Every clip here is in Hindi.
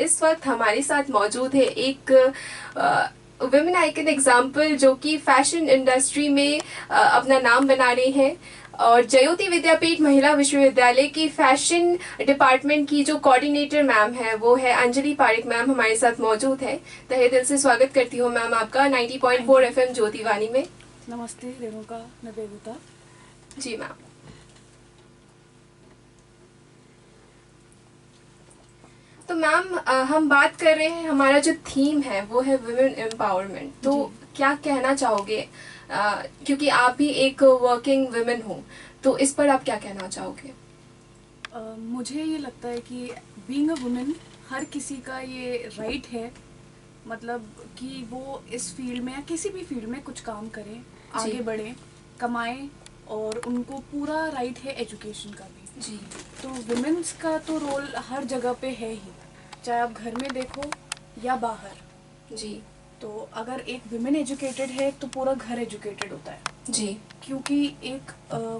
इस वक्त हमारे साथ मौजूद है एक वुमेन आइकन एग्जाम्पल जो कि फैशन इंडस्ट्री में अपना नाम बना रहे हैं। और जयोति विद्यापीठ महिला विश्वविद्यालय की फैशन डिपार्टमेंट की जो कोऑर्डिनेटर मैम है वो है अंजलि पारिक मैम हमारे साथ मौजूद है। तहे दिल से स्वागत करती हूँ मैम आपका 90.4 FM ज्योतिवाणी में। नमस्ते रेणुका, मैं बेबूता। जी मैम। तो मैम हम बात कर रहे हैं, हमारा जो थीम है वो है वुमेन एम्पावरमेंट। तो क्या कहना चाहोगे, क्योंकि आप भी एक वर्किंग वुमेन हो, तो इस पर आप क्या कहना चाहोगे? मुझे ये लगता है कि बीइंग अ वुमेन हर किसी का ये राइट है, मतलब कि वो इस फील्ड में या किसी भी फील्ड में कुछ काम करें, आगे बढ़ें, कमाएं, और उनको पूरा राइट है एजुकेशन का भी। जी। तो वुमेन्स का तो रोल हर जगह पे है ही, चाहे आप घर में देखो या बाहर। जी। तो अगर एक विमेन एजुकेटेड है तो पूरा घर एजुकेटेड होता है। जी। क्योंकि एक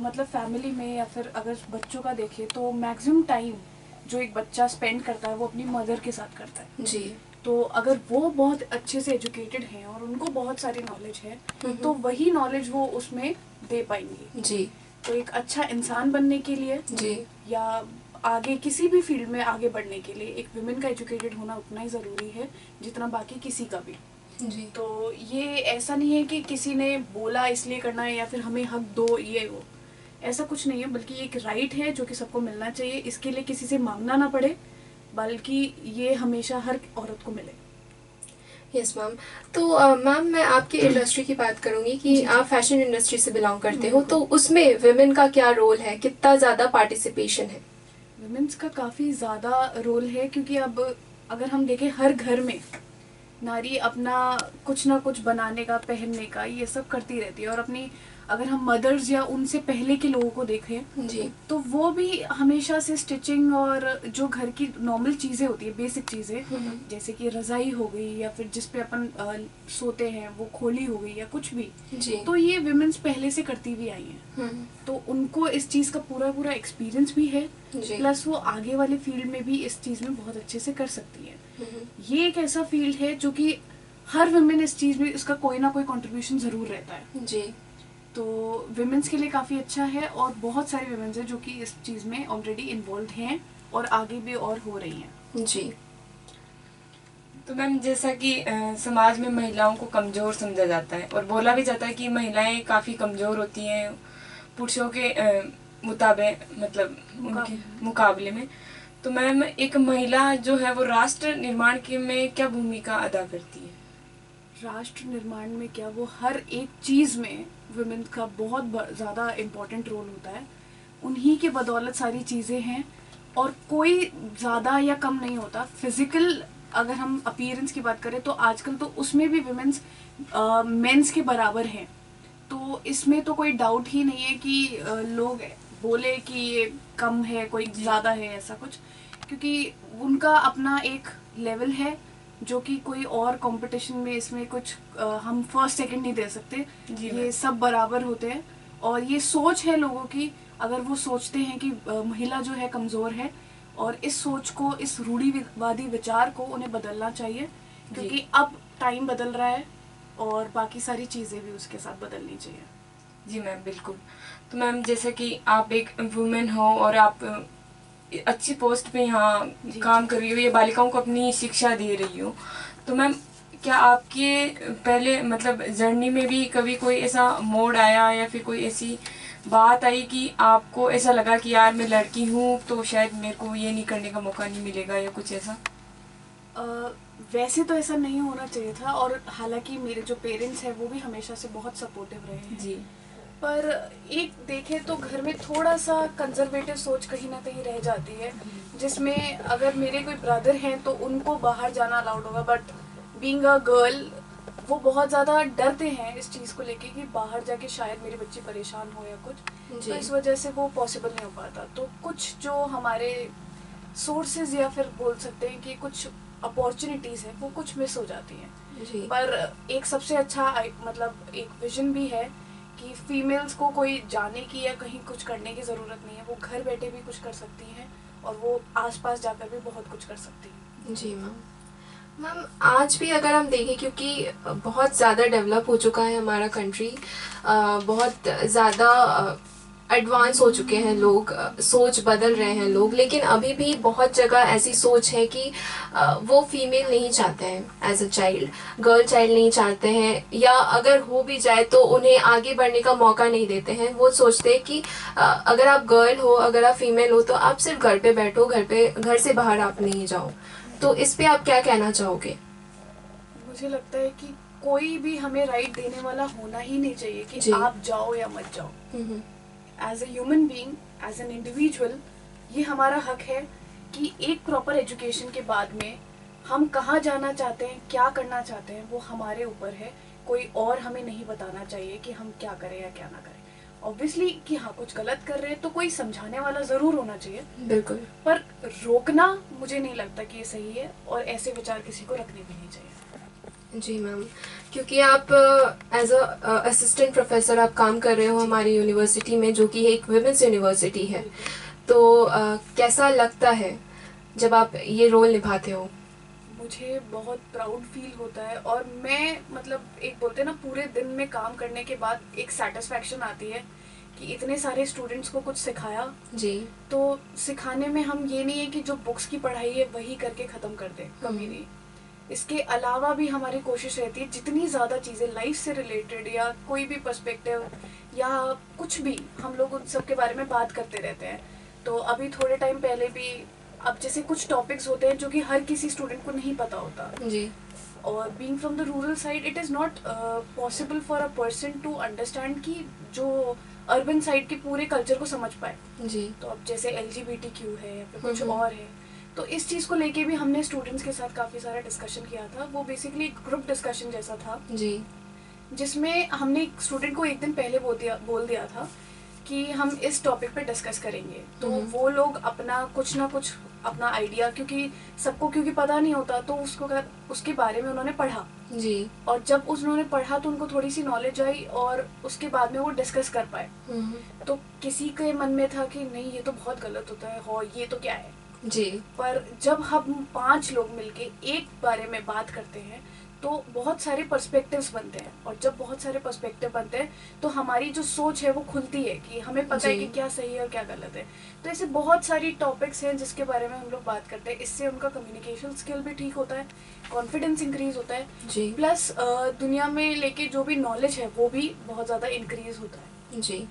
मतलब फैमिली में या फिर अगर बच्चों का देखें तो मैक्सिमम टाइम जो एक बच्चा स्पेंड करता है वो अपनी मदर के साथ करता है। जी। तो अगर वो बहुत अच्छे से एजुकेटेड हैं और उनको बहुत सारी नॉलेज है तो वही नॉलेज वो उसमें दे पाएंगी। जी। तो एक अच्छा इंसान बनने के लिए जी। या आगे किसी भी फील्ड में आगे बढ़ने के लिए एक विमेन का एजुकेटेड होना उतना ही ज़रूरी है जितना बाकी किसी का भी। जी। तो ये ऐसा नहीं है कि किसी ने बोला इसलिए करना है या फिर हमें हक दो, ये वो ऐसा कुछ नहीं है, बल्कि एक राइट है जो कि सबको मिलना चाहिए। इसके लिए किसी से मांगना ना पड़े, बल्कि ये हमेशा हर औरत को मिले। Yes ma'am. तो मैम मैं आपकी इंडस्ट्री की बात करूंगी कि आप फैशन इंडस्ट्री से बिलोंग करते हो, तो उसमें विमेन का क्या रोल है, कितना ज़्यादा पार्टिसिपेशन है? विमेन्स का काफ़ी ज़्यादा रोल है, क्योंकि अब अगर हम देखें हर घर में नारी अपना कुछ ना कुछ बनाने का, पहनने का, ये सब करती रहती है। और अपनी अगर हम मदर्स या उनसे पहले के लोगों को देखें जी। तो वो भी हमेशा से स्टिचिंग और जो घर की नॉर्मल चीज़ें होती है, बेसिक चीज़ें, जैसे कि रज़ाई हो गई या फिर जिस पे अपन सोते हैं वो खोली हो गई या कुछ भी, जी। तो ये विमेन्स पहले से करती भी आई हैं। तो उनको इस चीज़ का पूरा पूरा एक्सपीरियंस भी है, प्लस वो आगे वाले फील्ड में भी इस चीज़ में बहुत अच्छे से कर सकती है। ये एक ऐसा फील्ड है जो कि हर विमेन इस चीज़ में इसका कोई ना कोई कंट्रीब्यूशन ज़रूर रहता है। जी। तो विमेंस के लिए काफ़ी अच्छा है, और बहुत सारे विमेंस हैं जो कि इस चीज़ में ऑलरेडी इन्वॉल्व हैं और आगे भी और हो रही हैं। जी। तो मैम, जैसा कि समाज में महिलाओं को कमज़ोर समझा जाता है और बोला भी जाता है कि महिलाएं काफ़ी कमज़ोर होती हैं पुरुषों के मतलब उनके मुकाबले में। तो मैम, एक महिला जो है वो राष्ट्र निर्माण के में क्या भूमिका अदा करती है? राष्ट्र निर्माण में क्या, वो हर एक चीज़ में वुमेन का बहुत ज़्यादा इम्पोर्टेंट रोल होता है। उन्हीं के बदौलत सारी चीज़ें हैं, और कोई ज़्यादा या कम नहीं होता। फिज़िकल अगर हम अपीयरेंस की बात करें तो आजकल तो उसमें भी वुमेन्स मेंस के बराबर हैं। तो इसमें तो कोई डाउट ही नहीं है कि लोग बोले कि ये कम है, कोई ज़्यादा है, ऐसा कुछ, क्योंकि उनका अपना एक लेवल है जो कि कोई और कंपटीशन में इसमें कुछ हम फर्स्ट सेकंड नहीं दे सकते। ये सब बराबर होते हैं, और ये सोच है लोगों की। अगर वो सोचते हैं कि महिला जो है कमज़ोर है, और इस सोच को, इस रूढ़िवादी विचार को उन्हें बदलना चाहिए, क्योंकि अब टाइम बदल रहा है और बाकी सारी चीज़ें भी उसके साथ बदलनी चाहिए। जी मैम, बिल्कुल। तो मैम, जैसे कि आप एक वुमेन हो और आप अच्छी पोस्ट पे यहाँ काम कर रही हो, ये बालिकाओं को अपनी शिक्षा दे रही हो, तो मैम क्या आपके पहले मतलब जर्नी में भी कभी कोई ऐसा मोड़ आया या फिर कोई ऐसी बात आई कि आपको ऐसा लगा कि यार मैं लड़की हूँ तो शायद मेरे को ये नहीं करने का मौका नहीं मिलेगा, या कुछ ऐसा? वैसे तो ऐसा नहीं होना चाहिए था, और हालांकि मेरे जो पेरेंट्स हैं वो भी हमेशा से बहुत सपोर्टिव रहे हैं। जी। पर एक देखें तो घर में थोड़ा सा कंजर्वेटिव सोच कहीं ना कहीं रह जाती है, जिसमें अगर मेरे कोई ब्रदर हैं तो उनको बाहर जाना अलाउड होगा, बट बीइंग अ गर्ल वो बहुत ज़्यादा डरते हैं इस चीज़ को लेके कि बाहर जाके शायद मेरी बच्ची परेशान हो या कुछ, तो इस वजह से वो पॉसिबल नहीं हो पाता। तो कुछ जो हमारे सोर्सेज या फिर बोल सकते हैं कि कुछ अपॉर्चुनिटीज़ हैं वो कुछ मिस हो जाती हैं। पर एक सबसे अच्छा मतलब एक विजन भी है कि फीमेल्स को कोई जाने की या कहीं कुछ करने की ज़रूरत नहीं है, वो घर बैठे भी कुछ कर सकती हैं और वो आसपास जाकर भी बहुत कुछ कर सकती हैं। जी मैम। मैम आज भी अगर हम देखें, क्योंकि बहुत ज़्यादा डेवलप हो चुका है हमारा कंट्री, बहुत ज़्यादा एडवांस हो चुके हैं लोग, सोच बदल रहे हैं लोग, लेकिन अभी भी बहुत जगह ऐसी सोच है कि वो फीमेल नहीं चाहते हैं as a child, girl child नहीं चाहते हैं, या अगर हो भी जाए तो उन्हें आगे बढ़ने का मौका नहीं देते हैं। वो सोचते हैं कि अगर आप गर्ल हो, अगर आप फीमेल हो तो आप सिर्फ घर पे बैठो, घर से बाहर आप नहीं जाओ। तो इस पे आप क्या कहना चाहोगे? मुझे लगता है कि कोई भी हमें राइट देने वाला होना ही नहीं चाहिए कि आप जाओ या मत जाओ। As a human being, as an individual, ये हमारा हक है कि एक प्रॉपर एजुकेशन के बाद में हम कहाँ जाना चाहते हैं, क्या करना चाहते हैं, वो हमारे ऊपर है। कोई और हमें नहीं बताना चाहिए कि हम क्या करें या क्या ना करें। ऑब्वियसली कि हाँ कुछ गलत कर रहे हैं तो कोई समझाने वाला ज़रूर होना चाहिए, बिल्कुल, पर रोकना मुझे नहीं लगता कि ये सही है, और ऐसे विचार किसी को रखने भी नहीं चाहिए। जी मैम, क्योंकि आप एज अ असिस्टेंट प्रोफेसर आप काम कर रहे हो हमारी यूनिवर्सिटी में, जो कि एक विमेंस यूनिवर्सिटी है, तो कैसा लगता है जब आप ये रोल निभाते हो? मुझे बहुत प्राउड फील होता है, और मैं मतलब एक बोलते हैं ना, पूरे दिन में काम करने के बाद एक सेटिस्फैक्शन आती है कि इतने सारे स्टूडेंट्स को कुछ सिखाया। जी। तो सिखाने में हम ये नहीं है कि जो बुक्स की पढ़ाई है वही करके ख़त्म कर दें, कभी नहीं। इसके अलावा भी हमारी कोशिश रहती है जितनी ज़्यादा चीज़ें लाइफ से रिलेटेड या कोई भी पर्सपेक्टिव या कुछ भी, हम लोग उन सब के बारे में बात करते रहते हैं। तो अभी थोड़े टाइम पहले भी, अब जैसे कुछ टॉपिक्स होते हैं जो कि हर किसी स्टूडेंट को नहीं पता होता जी। और being from the rural side it is not possible for a person to understand कि जो अर्बन साइड के पूरे कल्चर को समझ पाए। जी। तो अब जैसे LGBTQ है या फिर कुछ और है, तो इस चीज़ को लेके भी हमने स्टूडेंट्स के साथ काफ़ी सारा डिस्कशन किया था। वो बेसिकली एक ग्रुप डिस्कशन जैसा था जी। जिसमें हमने एक स्टूडेंट को एक दिन पहले बोल दिया था कि हम इस टॉपिक पे डिस्कस करेंगे। तो वो लोग अपना कुछ ना कुछ अपना आइडिया, क्योंकि सबको क्योंकि पता नहीं होता, तो उसके बारे में उन्होंने पढ़ा जी। और जब उन्होंने पढ़ा तो उनको थोड़ी सी नॉलेज आई और उसके बाद में वो डिस्कस कर पाए। तो किसी के मन में था कि नहीं ये तो बहुत गलत होता है, हो ये तो क्या है जी। पर जब हम 5 लोग मिलके एक बारे में बात करते हैं तो बहुत सारे पर्सपेक्टिव्स बनते हैं, और जब बहुत सारे पर्सपेक्टिव बनते हैं तो हमारी जो सोच है वो खुलती है कि हमें पता है कि क्या सही है और क्या गलत है। तो ऐसे बहुत सारी टॉपिक्स हैं जिसके बारे में हम लोग बात करते हैं। इससे उनका कम्युनिकेशन स्किल भी ठीक होता है, कॉन्फिडेंस इंक्रीज होता है जी। प्लस दुनिया में लेके जो भी नॉलेज है वो भी बहुत ज़्यादा इंक्रीज होता है। जी।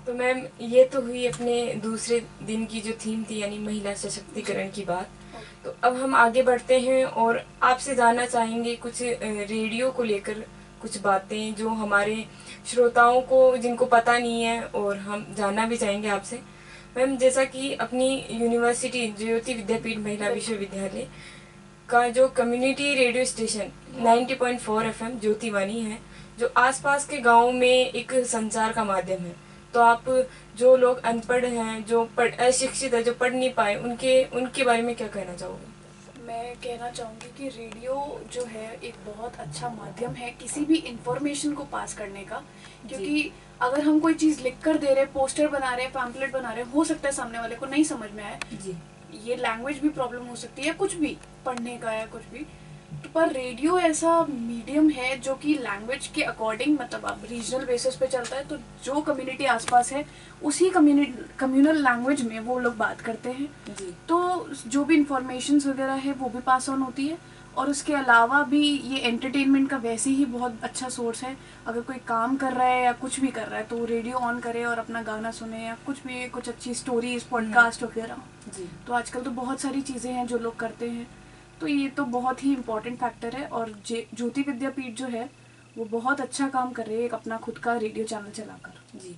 तो मैम ये तो हुई अपने दूसरे दिन की जो थीम थी, यानी महिला सशक्तिकरण की बात। तो अब हम आगे बढ़ते हैं और आपसे जानना चाहेंगे कुछ रेडियो को लेकर कुछ बातें जो हमारे श्रोताओं को जिनको पता नहीं है, और हम जानना भी चाहेंगे आपसे। मैम जैसा कि अपनी यूनिवर्सिटी ज्योति विद्यापीठ महिला विश्वविद्यालय का जो कम्युनिटी रेडियो स्टेशन 90.4 FM ज्योतिवाणी है, जो आसपास के गाँव में एक संचार का माध्यम है। तो आप जो लोग अनपढ़ हैं, जो अशिक्षित है, जो पढ़ नहीं पाए, उनके बारे में क्या कहना चाहोगे? मैं कहना चाहूँगी कि रेडियो जो है एक बहुत अच्छा माध्यम है किसी भी इंफॉर्मेशन को पास करने का, क्योंकि अगर हम कोई चीज़ लिख कर दे रहे हैं, पोस्टर बना रहे हैं, पैम्पलेट बना रहे हैं, हो सकता है सामने वाले को नहीं समझ में आए जी, ये लैंग्वेज भी प्रॉब्लम हो सकती है, कुछ भी पढ़ने का या कुछ भी। तो पर रेडियो ऐसा मीडियम है जो कि लैंग्वेज के अकॉर्डिंग, मतलब आप रीजनल बेसिस पे चलता है, तो जो कम्युनिटी आसपास है उसी कम्युनल लैंग्वेज में वो लोग बात करते हैं जी। तो जो भी इंफॉर्मेशन वगैरह है वो भी पास ऑन होती है, और उसके अलावा भी ये एंटरटेनमेंट का वैसे ही बहुत अच्छा सोर्स है। अगर कोई काम कर रहा है या कुछ भी कर रहा है तो वो रेडियो ऑन करे और अपना गाना सुने, या कुछ भी, कुछ अच्छी स्टोरीज, पॉडकास्ट वगैरह जी। तो आजकल तो बहुत सारी चीज़ें हैं जो लोग करते हैं, तो ये तो बहुत ही इम्पोर्टेंट फैक्टर है। और ज्योति विद्यापीठ जो है वो बहुत अच्छा काम कर रही है अपना खुद का रेडियो चैनल चलाकर जी।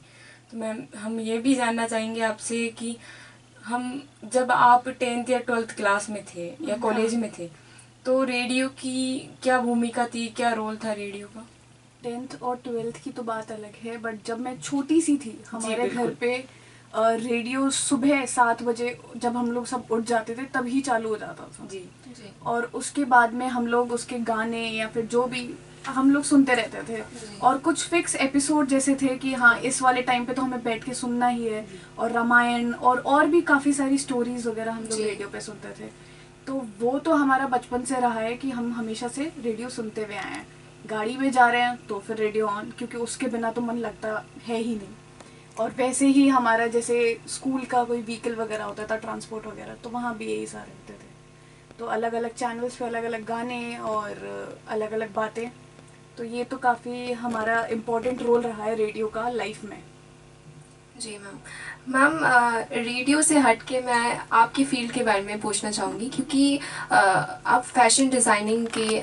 तो मैम हम ये भी जानना चाहेंगे आपसे कि हम जब आप 10th या 12th क्लास में थे या कॉलेज में थे, तो रेडियो की क्या भूमिका थी, क्या रोल था रेडियो का? 10th और 12th की तो बात अलग है, बट जब मैं छोटी सी थी हमारे घर पे रेडियो सुबह 7 बजे जब हम लोग सब उठ जाते थे तभी चालू हो जाता था जी। और उसके बाद में हम लोग उसके गाने या फिर जो भी हम लोग सुनते रहते थे, और कुछ फिक्स एपिसोड जैसे थे कि हाँ इस वाले टाइम पे तो हमें बैठ के सुनना ही है, और रामायण और भी काफ़ी सारी स्टोरीज वगैरह हम लोग रेडियो पे सुनते थे। तो वो तो हमारा बचपन से रहा है कि हम हमेशा से रेडियो सुनते हुए आए हैं। गाड़ी में जा रहे हैं तो फिर रेडियो ऑन, क्योंकि उसके बिना तो मन लगता है ही नहीं। और वैसे ही हमारा जैसे स्कूल का कोई व्हीकल वगैरह होता था, ट्रांसपोर्ट वगैरह, तो वहाँ भी यही सारे होते थे। तो अलग अलग चैनल्स पे अलग अलग गाने और अलग अलग बातें। तो ये तो काफ़ी हमारा इम्पोर्टेंट रोल रहा है रेडियो का लाइफ में। जी मैम। मैम, रेडियो से हट के मैं आपकी फील्ड के बारे में पूछना चाहूँगी, क्योंकि आप फैशन डिज़ाइनिंग के